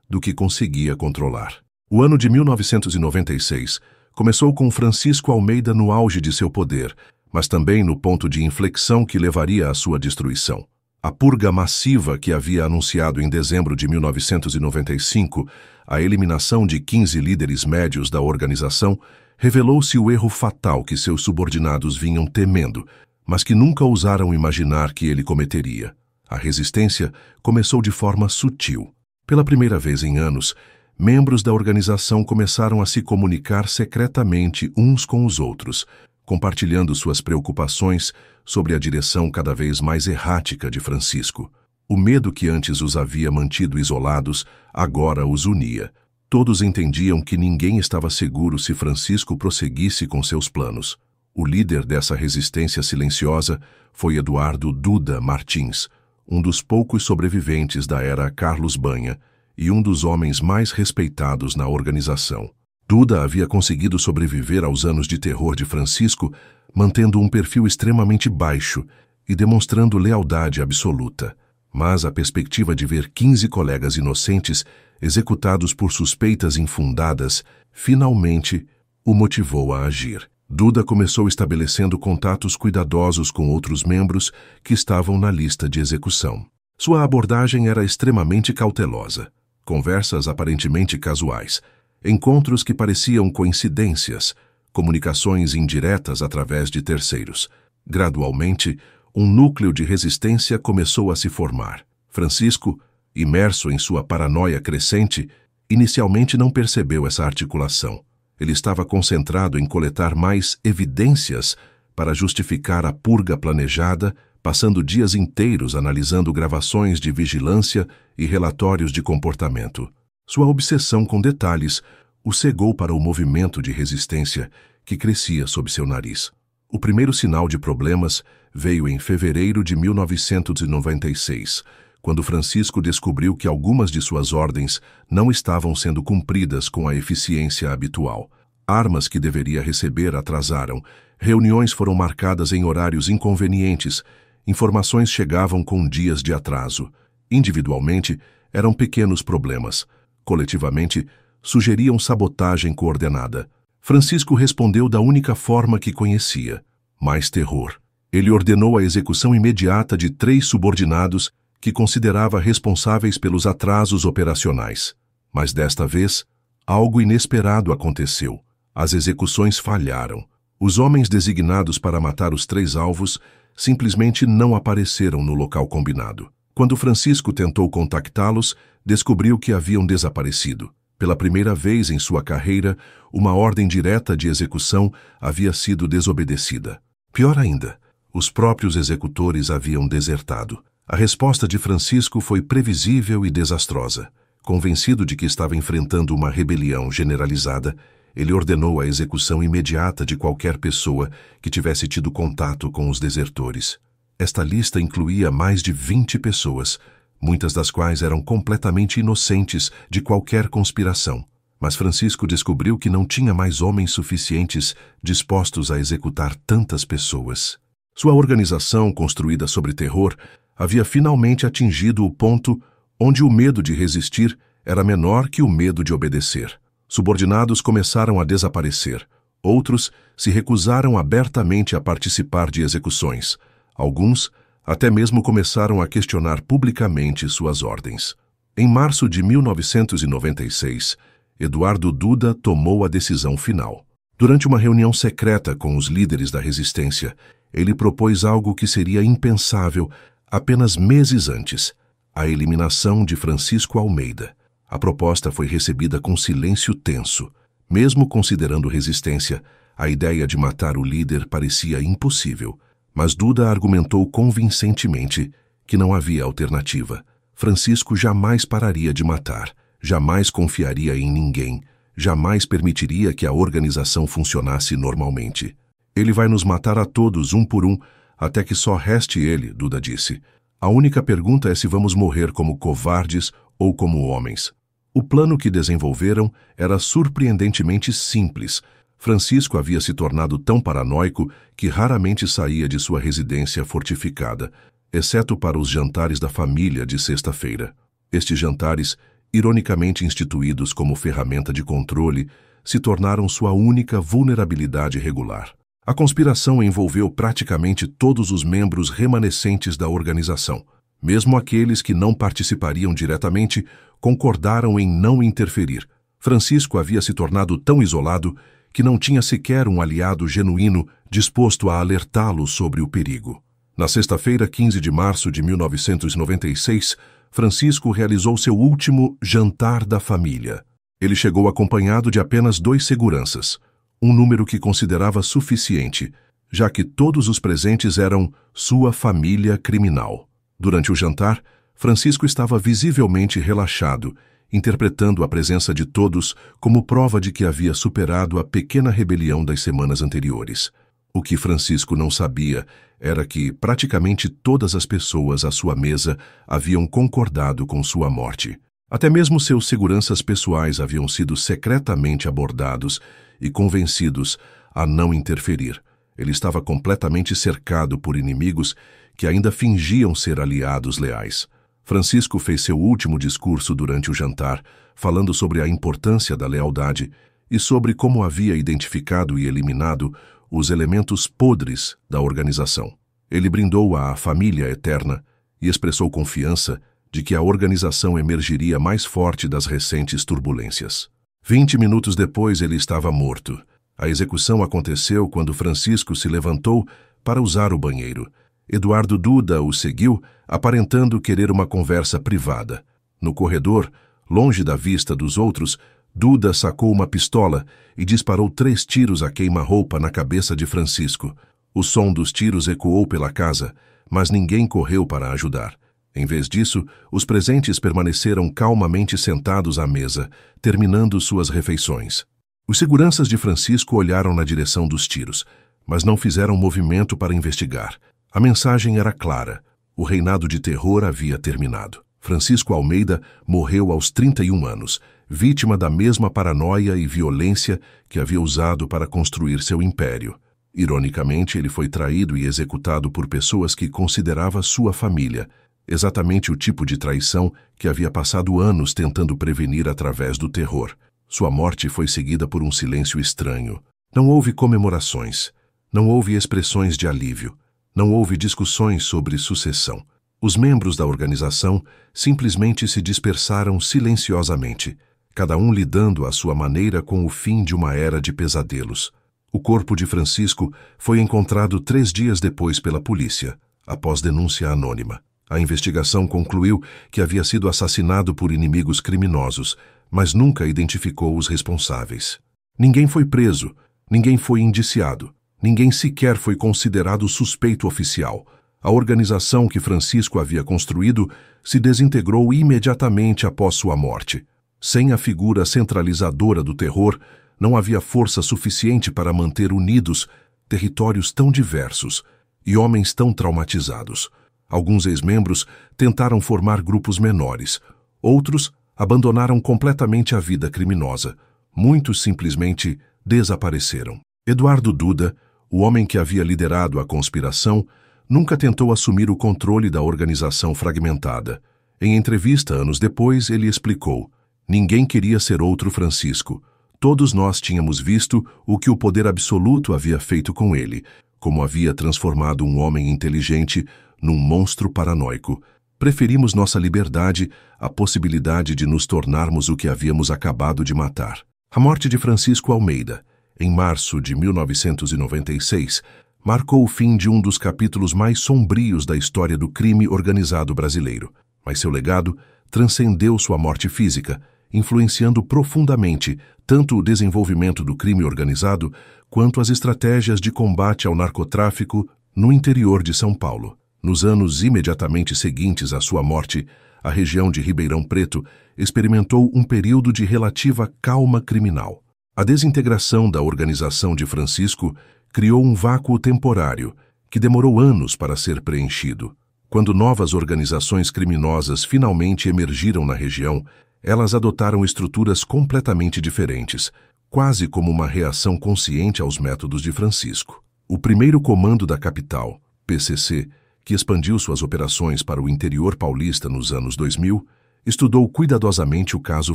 do que conseguia controlar. O ano de 1996 começou com Francisco Almeida no auge de seu poder, mas também no ponto de inflexão que levaria à sua destruição. A purga massiva que havia anunciado em dezembro de 1995, a eliminação de 15 líderes médios da organização, revelou-se o erro fatal que seus subordinados vinham temendo, mas que nunca ousaram imaginar que ele cometeria. A resistência começou de forma sutil. Pela primeira vez em anos, membros da organização começaram a se comunicar secretamente uns com os outros, compartilhando suas preocupações sobre a direção cada vez mais errática de Francisco. O medo que antes os havia mantido isolados, agora os unia. Todos entendiam que ninguém estava seguro se Francisco prosseguisse com seus planos. O líder dessa resistência silenciosa foi Eduardo Duda Martins, um dos poucos sobreviventes da era Carlos Banha e um dos homens mais respeitados na organização. Duda havia conseguido sobreviver aos anos de terror de Francisco, mantendo um perfil extremamente baixo e demonstrando lealdade absoluta. Mas a perspectiva de ver 15 colegas inocentes executados por suspeitas infundadas finalmente o motivou a agir. Duda começou estabelecendo contatos cuidadosos com outros membros que estavam na lista de execução. Sua abordagem era extremamente cautelosa. Conversas aparentemente casuais, encontros que pareciam coincidências, comunicações indiretas através de terceiros. Gradualmente, um núcleo de resistência começou a se formar. Francisco, imerso em sua paranoia crescente, inicialmente não percebeu essa articulação. Ele estava concentrado em coletar mais evidências para justificar a purga planejada, passando dias inteiros analisando gravações de vigilância e relatórios de comportamento. Sua obsessão com detalhes o cegou para o movimento de resistência que crescia sob seu nariz. O primeiro sinal de problemas veio em fevereiro de 1996, quando Francisco descobriu que algumas de suas ordens não estavam sendo cumpridas com a eficiência habitual. Armas que deveria receber atrasaram, reuniões foram marcadas em horários inconvenientes, informações chegavam com dias de atraso. Individualmente, eram pequenos problemas. Coletivamente, sugeriam sabotagem coordenada. Francisco respondeu da única forma que conhecia: mais terror. Ele ordenou a execução imediata de 3 subordinados que considerava responsáveis pelos atrasos operacionais. Mas desta vez, algo inesperado aconteceu. As execuções falharam. Os homens designados para matar os 3 alvos simplesmente não apareceram no local combinado. Quando Francisco tentou contactá-los, descobriu que haviam desaparecido. Pela primeira vez em sua carreira, uma ordem direta de execução havia sido desobedecida. Pior ainda, os próprios executores haviam desertado. A resposta de Francisco foi previsível e desastrosa. Convencido de que estava enfrentando uma rebelião generalizada, ele ordenou a execução imediata de qualquer pessoa que tivesse tido contato com os desertores. Esta lista incluía mais de 20 pessoas, muitas das quais eram completamente inocentes de qualquer conspiração. Mas Francisco descobriu que não tinha mais homens suficientes dispostos a executar tantas pessoas. Sua organização, construída sobre terror, havia finalmente atingido o ponto onde o medo de resistir era menor que o medo de obedecer. Subordinados começaram a desaparecer. Outros se recusaram abertamente a participar de execuções. Alguns até mesmo começaram a questionar publicamente suas ordens. Em março de 1996, Eduardo Duda tomou a decisão final. Durante uma reunião secreta com os líderes da resistência, ele propôs algo que seria impensável apenas meses antes: a eliminação de Francisco Almeida. A proposta foi recebida com silêncio tenso. Mesmo considerando resistência, a ideia de matar o líder parecia impossível. Mas Duda argumentou convincentemente que não havia alternativa. Francisco jamais pararia de matar, jamais confiaria em ninguém, jamais permitiria que a organização funcionasse normalmente. Ele vai nos matar a todos, um por um, até que só reste ele, Duda disse. A única pergunta é se vamos morrer como covardes ou como homens. O plano que desenvolveram era surpreendentemente simples. Francisco havia se tornado tão paranoico que raramente saía de sua residência fortificada, exceto para os jantares da família de sexta-feira. Estes jantares, ironicamente instituídos como ferramenta de controle, se tornaram sua única vulnerabilidade regular. A conspiração envolveu praticamente todos os membros remanescentes da organização. Mesmo aqueles que não participariam diretamente concordaram em não interferir. Francisco havia se tornado tão isolado que não tinha sequer um aliado genuíno disposto a alertá-lo sobre o perigo. Na sexta-feira, 15 de março de 1996, Francisco realizou seu último jantar da família. Ele chegou acompanhado de apenas 2 seguranças, um número que considerava suficiente, já que todos os presentes eram sua família criminal. Durante o jantar, Francisco estava visivelmente relaxado, interpretando a presença de todos como prova de que havia superado a pequena rebelião das semanas anteriores. O que Francisco não sabia era que praticamente todas as pessoas à sua mesa haviam concordado com sua morte. Até mesmo seus seguranças pessoais haviam sido secretamente abordados e convencidos a não interferir. Ele estava completamente cercado por inimigos que ainda fingiam ser aliados leais. Francisco fez seu último discurso durante o jantar, falando sobre a importância da lealdade e sobre como havia identificado e eliminado os elementos podres da organização. Ele brindou à família eterna e expressou confiança de que a organização emergiria mais forte das recentes turbulências. 20 minutos depois ele estava morto. A execução aconteceu quando Francisco se levantou para usar o banheiro. Eduardo Duda o seguiu, aparentando querer uma conversa privada. No corredor, longe da vista dos outros, Duda sacou uma pistola e disparou 3 tiros a queima-roupa na cabeça de Francisco. O som dos tiros ecoou pela casa, mas ninguém correu para ajudar. Em vez disso, os presentes permaneceram calmamente sentados à mesa, terminando suas refeições. Os seguranças de Francisco olharam na direção dos tiros, mas não fizeram movimento para investigar. A mensagem era clara: o reinado de terror havia terminado. Francisco Almeida morreu aos 31 anos, vítima da mesma paranoia e violência que havia usado para construir seu império. Ironicamente, ele foi traído e executado por pessoas que considerava sua família, exatamente o tipo de traição que havia passado anos tentando prevenir através do terror. Sua morte foi seguida por um silêncio estranho. Não houve comemorações, não houve expressões de alívio, não houve discussões sobre sucessão. Os membros da organização simplesmente se dispersaram silenciosamente, cada um lidando à sua maneira com o fim de uma era de pesadelos. O corpo de Francisco foi encontrado 3 dias depois pela polícia, após denúncia anônima. A investigação concluiu que havia sido assassinado por inimigos criminosos, mas nunca identificou os responsáveis. Ninguém foi preso, ninguém foi indiciado, ninguém sequer foi considerado suspeito oficial. A organização que Francisco havia construído se desintegrou imediatamente após sua morte. Sem a figura centralizadora do terror, não havia força suficiente para manter unidos territórios tão diversos e homens tão traumatizados. Alguns ex-membros tentaram formar grupos menores, outros abandonaram completamente a vida criminosa. Muitos simplesmente desapareceram. Eduardo Duda, o homem que havia liderado a conspiração, nunca tentou assumir o controle da organização fragmentada. Em entrevista anos depois, ele explicou: ninguém queria ser outro Francisco. Todos nós tínhamos visto o que o poder absoluto havia feito com ele, como havia transformado um homem inteligente num monstro paranoico. Preferimos nossa liberdade à possibilidade de nos tornarmos o que havíamos acabado de matar. A morte de Francisco Almeida, em março de 1996, marcou o fim de um dos capítulos mais sombrios da história do crime organizado brasileiro. Mas seu legado transcendeu sua morte física, influenciando profundamente tanto o desenvolvimento do crime organizado quanto as estratégias de combate ao narcotráfico no interior de São Paulo. Nos anos imediatamente seguintes à sua morte, a região de Ribeirão Preto experimentou um período de relativa calma criminal. A desintegração da organização de Francisco criou um vácuo temporário que demorou anos para ser preenchido. Quando novas organizações criminosas finalmente emergiram na região, elas adotaram estruturas completamente diferentes, quase como uma reação consciente aos métodos de Francisco. O primeiro comando da capital, PCC, que expandiu suas operações para o interior paulista nos anos 2000, estudou cuidadosamente o caso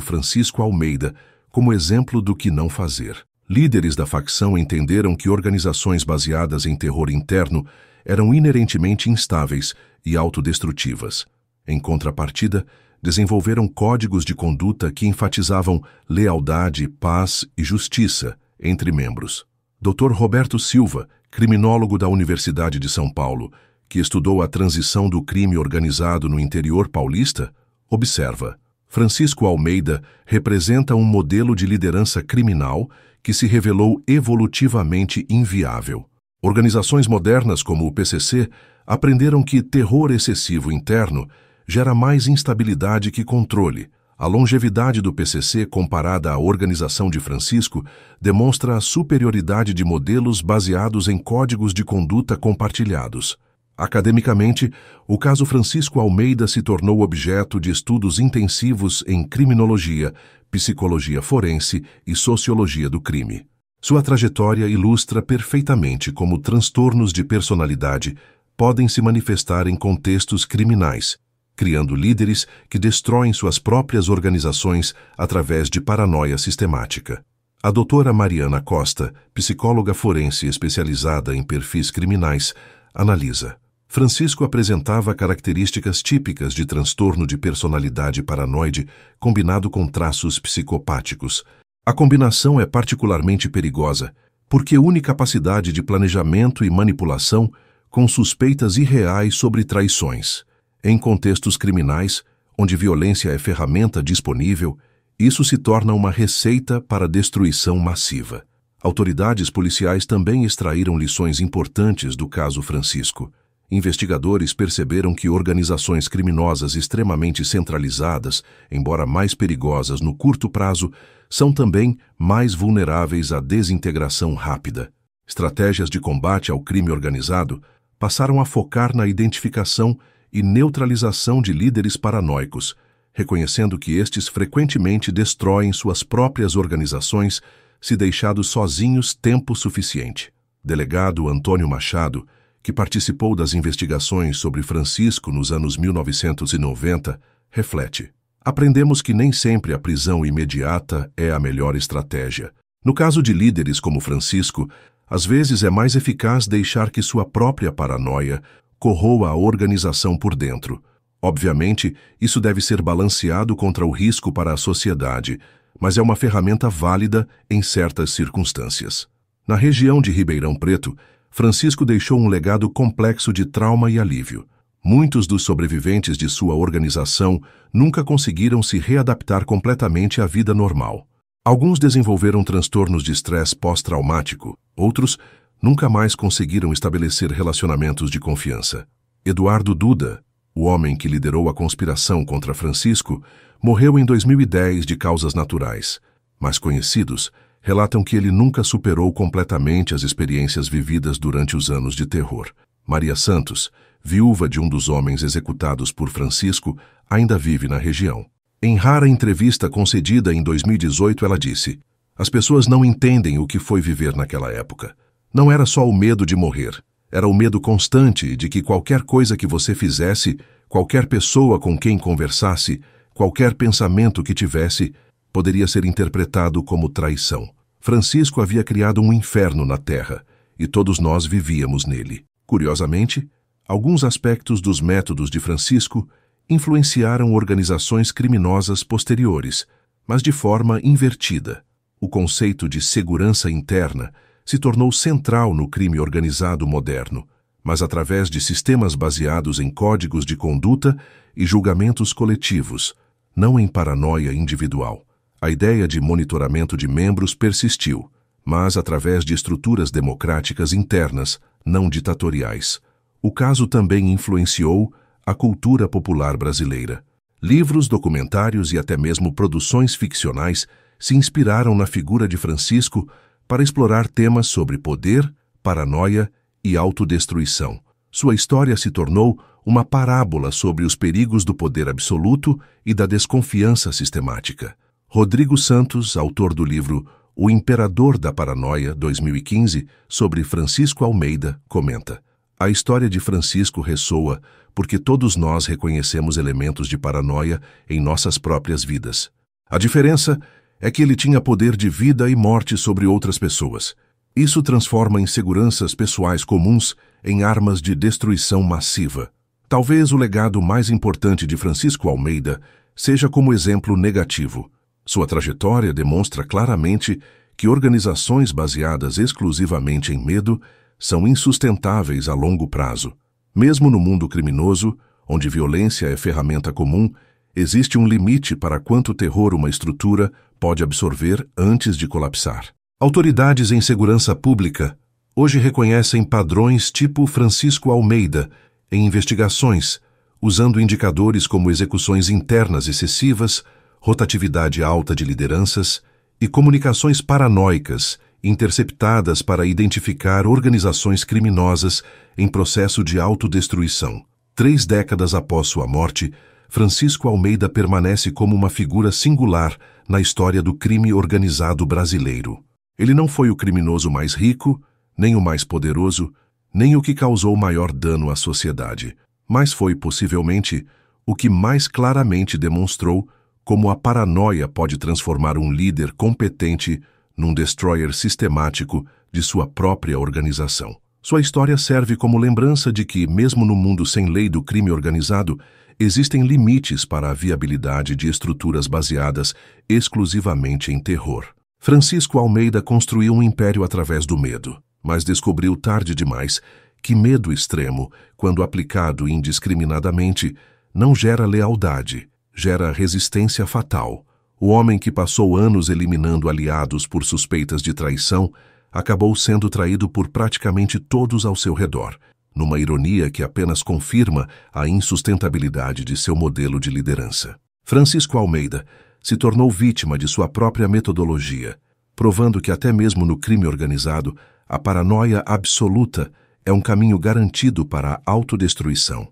Francisco Almeida como exemplo do que não fazer. Líderes da facção entenderam que organizações baseadas em terror interno eram inerentemente instáveis e autodestrutivas. Em contrapartida, desenvolveram códigos de conduta que enfatizavam lealdade, paz e justiça entre membros. Dr. Roberto Silva, criminólogo da Universidade de São Paulo, que estudou a transição do crime organizado no interior paulista, observa: Francisco Almeida representa um modelo de liderança criminal que se revelou evolutivamente inviável. Organizações modernas como o PCC aprenderam que terror excessivo interno gera mais instabilidade que controle. A longevidade do PCC comparada à organização de Francisco demonstra a superioridade de modelos baseados em códigos de conduta compartilhados. Academicamente, o caso Francisco Almeida se tornou objeto de estudos intensivos em criminologia, psicologia forense e sociologia do crime. Sua trajetória ilustra perfeitamente como transtornos de personalidade podem se manifestar em contextos criminais, criando líderes que destroem suas próprias organizações através de paranoia sistemática. A doutora Mariana Costa, psicóloga forense especializada em perfis criminais, analisa: Francisco apresentava características típicas de transtorno de personalidade paranoide combinado com traços psicopáticos. A combinação é particularmente perigosa porque une capacidade de planejamento e manipulação com suspeitas irreais sobre traições. Em contextos criminais, onde violência é ferramenta disponível, isso se torna uma receita para destruição massiva. Autoridades policiais também extraíram lições importantes do caso Francisco. Investigadores perceberam que organizações criminosas extremamente centralizadas, embora mais perigosas no curto prazo, são também mais vulneráveis à desintegração rápida. Estratégias de combate ao crime organizado passaram a focar na identificação e neutralização de líderes paranoicos, reconhecendo que estes frequentemente destroem suas próprias organizações se deixados sozinhos tempo suficiente. Delegado Antônio Machado, que participou das investigações sobre Francisco nos anos 1990, reflete: aprendemos que nem sempre a prisão imediata é a melhor estratégia. No caso de líderes como Francisco, às vezes é mais eficaz deixar que sua própria paranoia corroa a organização por dentro. Obviamente, isso deve ser balanceado contra o risco para a sociedade, mas é uma ferramenta válida em certas circunstâncias. Na região de Ribeirão Preto, Francisco deixou um legado complexo de trauma e alívio. Muitos dos sobreviventes de sua organização nunca conseguiram se readaptar completamente à vida normal. Alguns desenvolveram transtornos de estresse pós-traumático, outros nunca mais conseguiram estabelecer relacionamentos de confiança. Eduardo Duda, o homem que liderou a conspiração contra Francisco, morreu em 2010 de causas naturais. Mais conhecidos relatam que ele nunca superou completamente as experiências vividas durante os anos de terror. Maria Santos, viúva de um dos homens executados por Francisco, ainda vive na região. Em rara entrevista concedida em 2018, ela disse: as pessoas não entendem o que foi viver naquela época. Não era só o medo de morrer, era o medo constante de que qualquer coisa que você fizesse, qualquer pessoa com quem conversasse, qualquer pensamento que tivesse, poderia ser interpretado como traição. Francisco havia criado um inferno na Terra, e todos nós vivíamos nele. Curiosamente, alguns aspectos dos métodos de Francisco influenciaram organizações criminosas posteriores, mas de forma invertida. O conceito de segurança interna se tornou central no crime organizado moderno, mas através de sistemas baseados em códigos de conduta e julgamentos coletivos, não em paranoia individual. A ideia de monitoramento de membros persistiu, mas através de estruturas democráticas internas, não ditatoriais. O caso também influenciou a cultura popular brasileira. Livros, documentários e até mesmo produções ficcionais se inspiraram na figura de Francisco para explorar temas sobre poder, paranoia e autodestruição. Sua história se tornou uma parábola sobre os perigos do poder absoluto e da desconfiança sistemática. Rodrigo Santos, autor do livro O Imperador da Paranoia, 2015, sobre Francisco Almeida, comenta: a história de Francisco ressoa porque todos nós reconhecemos elementos de paranoia em nossas próprias vidas. A diferença é que ele tinha poder de vida e morte sobre outras pessoas. Isso transforma inseguranças pessoais comuns em armas de destruição massiva. Talvez o legado mais importante de Francisco Almeida seja como exemplo negativo. Sua trajetória demonstra claramente que organizações baseadas exclusivamente em medo são insustentáveis a longo prazo. Mesmo no mundo criminoso, onde violência é ferramenta comum, existe um limite para quanto terror uma estrutura pode absorver antes de colapsar. Autoridades em segurança pública hoje reconhecem padrões tipo Francisco Almeida em investigações, usando indicadores como execuções internas excessivas, rotatividade alta de lideranças e comunicações paranoicas interceptadas para identificar organizações criminosas em processo de autodestruição. 3 décadas após sua morte, Francisco Almeida permanece como uma figura singular na história do crime organizado brasileiro. Ele não foi o criminoso mais rico, nem o mais poderoso, nem o que causou maior dano à sociedade, mas foi, possivelmente, o que mais claramente demonstrou como a paranoia pode transformar um líder competente num destroyer sistemático de sua própria organização. Sua história serve como lembrança de que, mesmo no mundo sem lei do crime organizado, existem limites para a viabilidade de estruturas baseadas exclusivamente em terror. Francisco Almeida construiu um império através do medo, mas descobriu tarde demais que medo extremo, quando aplicado indiscriminadamente, não gera lealdade, gera resistência fatal. O homem que passou anos eliminando aliados por suspeitas de traição acabou sendo traído por praticamente todos ao seu redor, numa ironia que apenas confirma a insustentabilidade de seu modelo de liderança. Francisco Almeida se tornou vítima de sua própria metodologia, provando que até mesmo no crime organizado, a paranoia absoluta é um caminho garantido para a autodestruição.